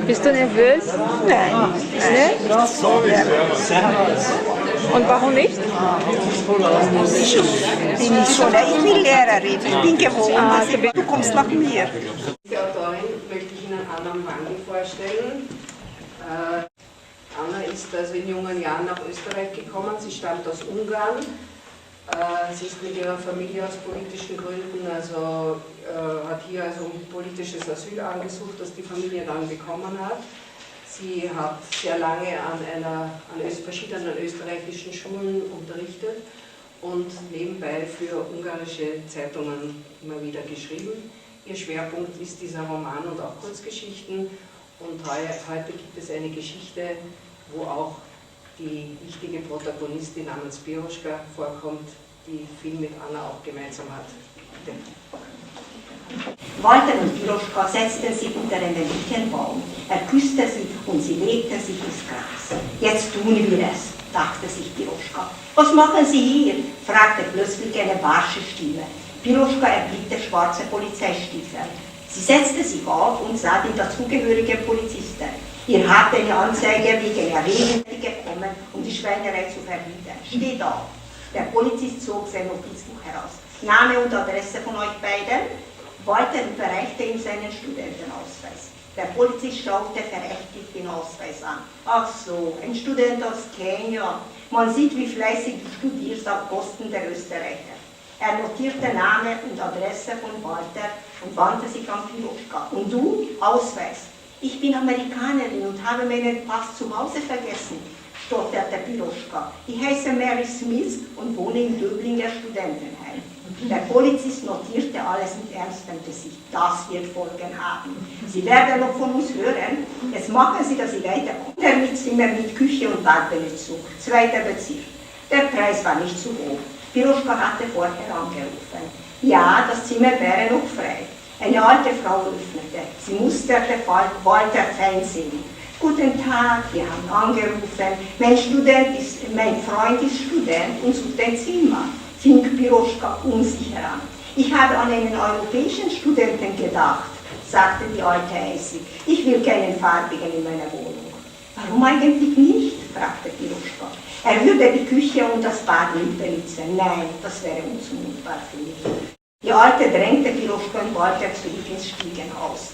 Bist du nervös? Nein. Ne? Und warum nicht? Ich bin Lehrerin, ich bin gewohnt, du kommst nach mir. Die Autorin möchte ich Ihnen Anna Mangel vorstellen. Anna ist also in jungen Jahren nach Österreich gekommen, sie stammt aus Ungarn. Sie ist mit ihrer Familie aus politischen Gründen, hat hier also politisches Asyl angesucht, das die Familie dann bekommen hat. Sie hat sehr lange an verschiedenen österreichischen Schulen unterrichtet und nebenbei für ungarische Zeitungen immer wieder geschrieben. Ihr Schwerpunkt ist dieser Roman und auch Kurzgeschichten. Und heute gibt es eine Geschichte, wo auch die wichtige Protagonistin namens Piroschka vorkommt, die viel mit Anna auch gemeinsam hat. Bitte. Walter und Piroschka setzten sich unter einen Lichenbaum. Er küsste sie und sie legte sich ins Gras. Jetzt tun wir es, dachte sich Piroschka. Was machen Sie hier? Fragte plötzlich eine barsche Stimme. Piroschka erblickte schwarze Polizeistiefel. Sie setzte sich auf und sah den dazugehörigen Polizisten. Ihr habt eine Anzeige wegen Erregung bekommen, um die Schweinerei zu verhindern. Steht auf. Der Polizist zog sein Notizbuch heraus. Name und Adresse von euch beiden? Walter überreichte ihm seinen Studentenausweis. Der Polizist schaute verächtlich den Ausweis an. Ach so, ein Student aus Kenia. Man sieht, wie fleißig du studierst auf Kosten der Österreicher. Er notierte Name und Adresse von Walter und wandte sich an Piroschka. Und du? Ausweis. Ich bin Amerikanerin und habe meinen Pass zu Hause vergessen, stotterte Piroschka. Ich heiße Mary Smith und wohne im Döblinger Studentenheim. Der Polizist notierte alles mit ernstem Gesicht. Das wird Folgen haben. Sie werden noch von uns hören. Jetzt machen Sie, dass Sie weiterkommen. Zimmer mit Küche und Badbenezug. 2. Bezirk. Der Preis war nicht zu hoch. Piroschka hatte vorher angerufen. Ja, das Zimmer wäre noch frei. Eine alte Frau öffnete. Sie musterte Walter feindselig. Guten Tag, wir haben angerufen. Mein Freund ist Student und sucht ein Zimmer. Fing Piroschka unsicher an. Ich habe an einen europäischen Studenten gedacht, sagte die Alte eisig. Ich will keinen Farbigen in meiner Wohnung. Warum eigentlich nicht? Fragte Piroschka. Er würde die Küche und das Bad nicht benutzen. Nein, das wäre unzumutbar für mich. Die Alte drängte Piroschka und Walter zurück ins Stiegenhaus.